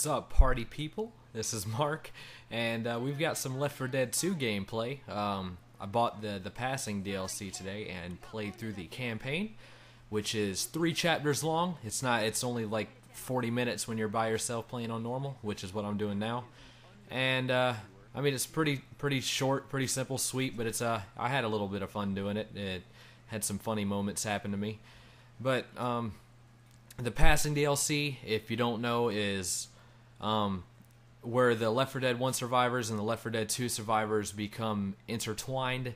What's up, party people? This is Mark, and we've got some Left 4 Dead 2 gameplay. I bought the passing DLC today and played through the campaign, which is 3 chapters long. It's only like 40 minutes when you're by yourself playing on normal, which is what I'm doing now. And I mean, it's pretty short, pretty simple, sweet, but I had a little bit of fun doing it. It had some funny moments happen to me, but the passing DLC, if you don't know, is where the Left 4 Dead 1 survivors and the Left 4 Dead 2 survivors become intertwined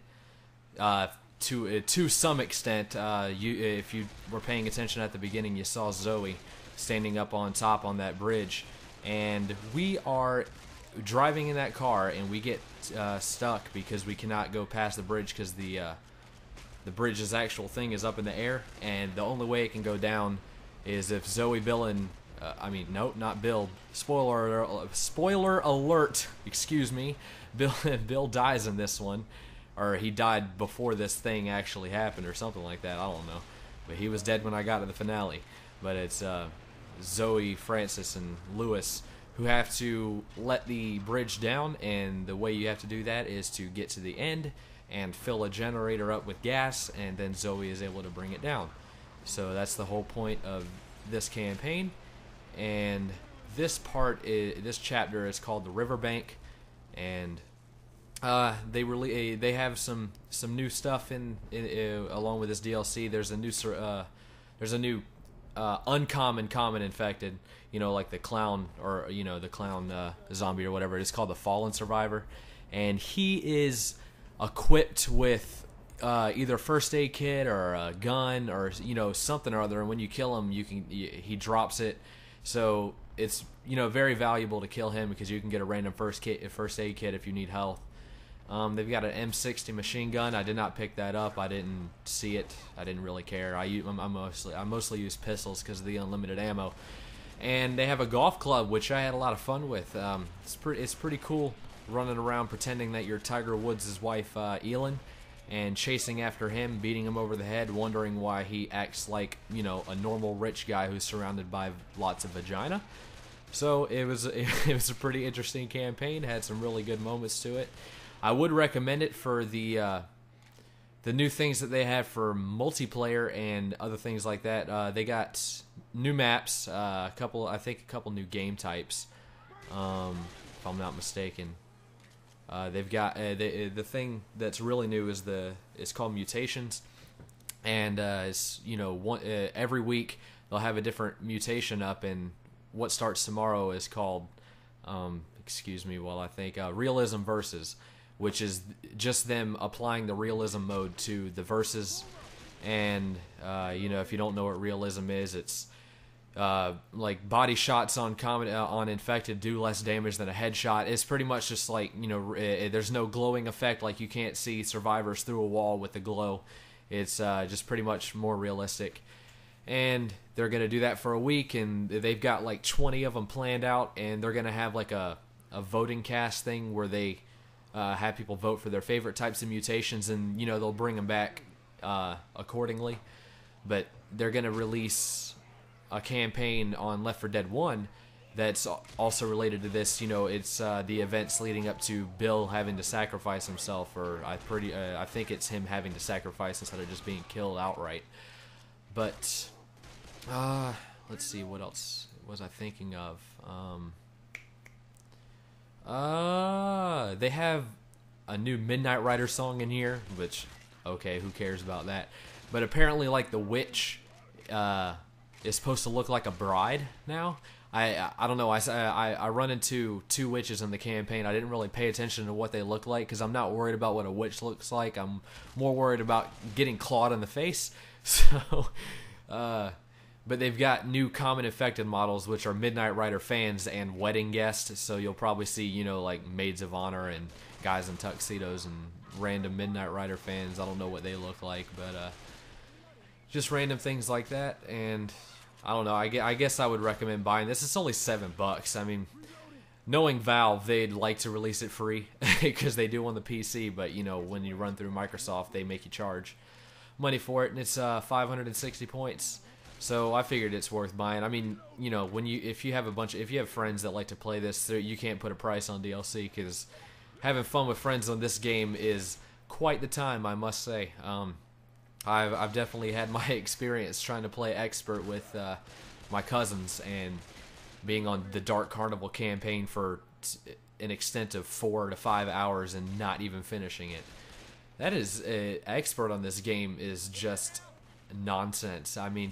to some extent. If you were paying attention at the beginning, you saw Zoe standing up on top on that bridge, and we are driving in that car, and we get stuck because we cannot go past the bridge because the bridge's actual thing is up in the air, and the only way it can go down is if Zoe, Bill, and nope, not Bill. Spoiler alert. Excuse me. Bill dies in this one, or he died before this thing actually happened, or something like that. I don't know, but he was dead when I got to the finale. But it's Zoe, Francis, and Lewis who have to let the bridge down, and the way you have to do that is to get to the end and fill a generator up with gas, and then Zoe is able to bring it down. So that's the whole point of this campaign, and this chapter is called the Riverbank, and they have some new stuff in along with this DLC. There's a new uncommon common infected, like the clown, or the clown zombie or whatever. It's called the Fallen Survivor, and he is equipped with either first aid kit or a gun or something or other, and when you kill him, he drops it. So it's very valuable to kill him because you can get a random first aid kit if you need health. They've got an M60 machine gun. I did not pick that up. I didn't see it. I didn't really care. I mostly use pistols because of the unlimited ammo. And they have a golf club, which I had a lot of fun with. It's pretty cool running around pretending that you're Tiger Woods' wife, Elin, and chasing after him, beating him over the head, wondering why he acts like a normal rich guy who's surrounded by lots of vagina. So it was a pretty interesting campaign. Had some really good moments to it. I would recommend it for the new things that they have for multiplayer and other things like that. They got new maps, a couple new game types, if I'm not mistaken. They've got the thing that's really new is it's called Mutations, and every week they'll have a different mutation up, and what starts tomorrow is called excuse me while I think Realism Versus, which is just them applying the realism mode to the verses. And if you don't know what realism is, it's like body shots on infected do less damage than a headshot. It's pretty much just like there's no glowing effect, like you can't see survivors through a wall with the glow. It's just pretty much more realistic, and they're gonna do that for a week, and they've got like 20 of them planned out, and they're gonna have like a voting cast thing where they have people vote for their favorite types of mutations, and they'll bring them back accordingly. But they're gonna release a campaign on Left 4 Dead 1 that's also related to this. It's the events leading up to Bill having to sacrifice himself, or I think it's him having to sacrifice instead of just being killed outright. But let's see, what else was I thinking of? They have a new Midnight Rider song in here, which, okay, who cares about that? But apparently, like, the witch is supposed to look like a bride now. I don't know. I run into 2 witches in the campaign. I didn't really pay attention to what they look like because I'm not worried about what a witch looks like. I'm more worried about getting clawed in the face. So, but they've got new common infected models, which are Midnight Rider fans and wedding guests. So you'll probably see, like maids of honor and guys in tuxedos and random Midnight Rider fans. I don't know what they look like, but just random things like that. And I don't know. I guess I would recommend buying this. It's only $7. I mean, knowing Valve, they'd like to release it free because they do on the PC. But when you run through Microsoft, they make you charge money for it, and it's 560 points. So I figured it's worth buying. I mean, you know, if you have friends that like to play this, you can't put a price on DLC because having fun with friends on this game is quite the time, I must say. I've definitely had my experience trying to play Expert with my cousins and being on the Dark Carnival campaign for an extent of 4 to 5 hours and not even finishing it. That is Expert on this game is just nonsense. I mean,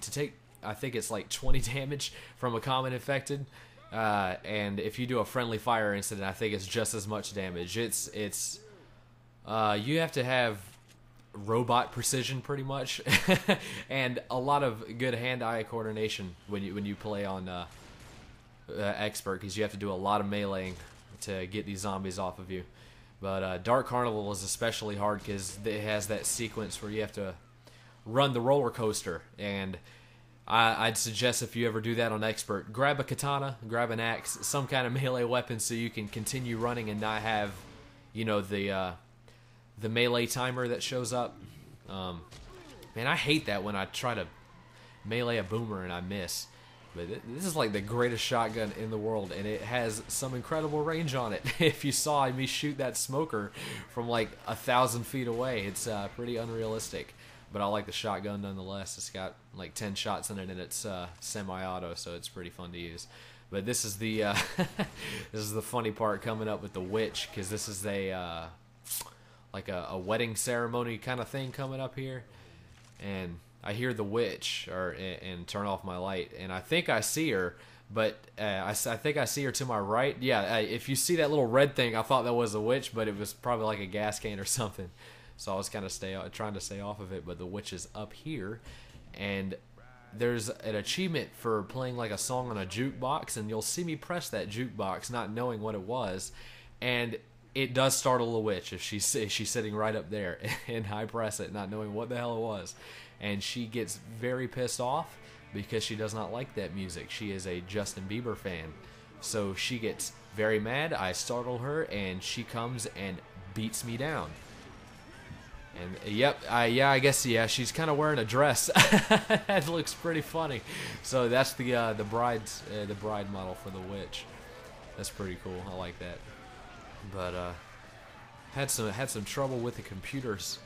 I think it's like 20 damage from a common infected, and if you do a friendly fire incident, I think it's just as much damage. It's you have to have robot precision pretty much, and a lot of good hand-eye coordination when you play on Expert, because you have to do a lot of meleeing to get these zombies off of you. But Dark Carnival is especially hard because it has that sequence where you have to run the roller coaster, and I'd suggest if you ever do that on Expert, grab a katana, grab an axe, some kind of melee weapon so you can continue running and not have, you know, the melee timer that shows up. Man, I hate that when I try to melee a boomer and I miss. But this is like the greatest shotgun in the world, and it has some incredible range on it. If you saw me shoot that smoker from like 1,000 feet away, it's pretty unrealistic. But I like the shotgun nonetheless. It's got like 10 shots in it, and it's semi-auto, so it's pretty fun to use. But this is the this is the funny part coming up with the witch, because this is a like a wedding ceremony kind of thing coming up here, and I hear the witch and turn off my light, and I think I see her, but I think I see her to my right. Yeah, if you see that little red thing, I thought that was a witch, but it was probably like a gas can or something. So I was kind of trying to stay off of it, but the witch is up here, and there's an achievement for playing like a song on a jukebox, and you'll see me press that jukebox, not knowing what it was, and it does startle the witch if she's sitting right up there, and I press it, not knowing what the hell it was. And she gets very pissed off because she does not like that music. She is a Justin Bieber fan. So she gets very mad. I startle her, and she comes and beats me down. And yep, I guess she's kind of wearing a dress. That looks pretty funny. So that's the bride model for the witch. That's pretty cool. I like that. But had some trouble with the computers.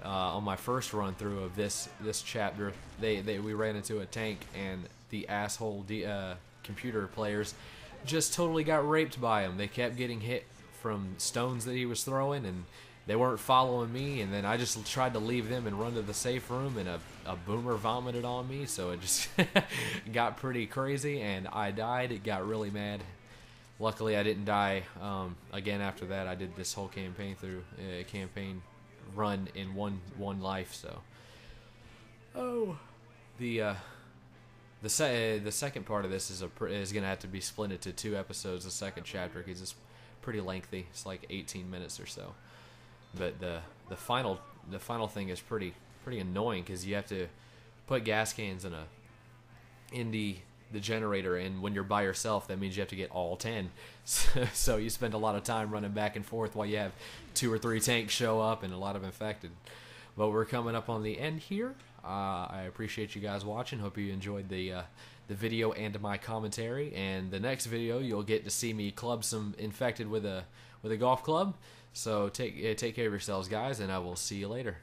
On my first run through of this chapter, we ran into a tank, and the asshole computer players just totally got raped by him. They kept getting hit from stones that he was throwing, and they weren't following me. And then I just tried to leave them and run to the safe room, and a boomer vomited on me, so it just got pretty crazy, and I died. It got really mad. Luckily, I didn't die again after that. I did this whole campaign through run in one life. So the second part of this is gonna have to be split into 2 episodes, the second chapter, because it's pretty lengthy. It's like 18 minutes or so. But the final thing is pretty annoying, because you have to put gas cans in the generator, and when you're by yourself, that means you have to get all 10. So you spend a lot of time running back and forth while you have 2 or 3 tanks show up and a lot of infected. But we're coming up on the end here. I appreciate you guys watching. Hope you enjoyed the video and my commentary. And the next video, you'll get to see me club some infected with a golf club. So take care of yourselves, guys, and I will see you later.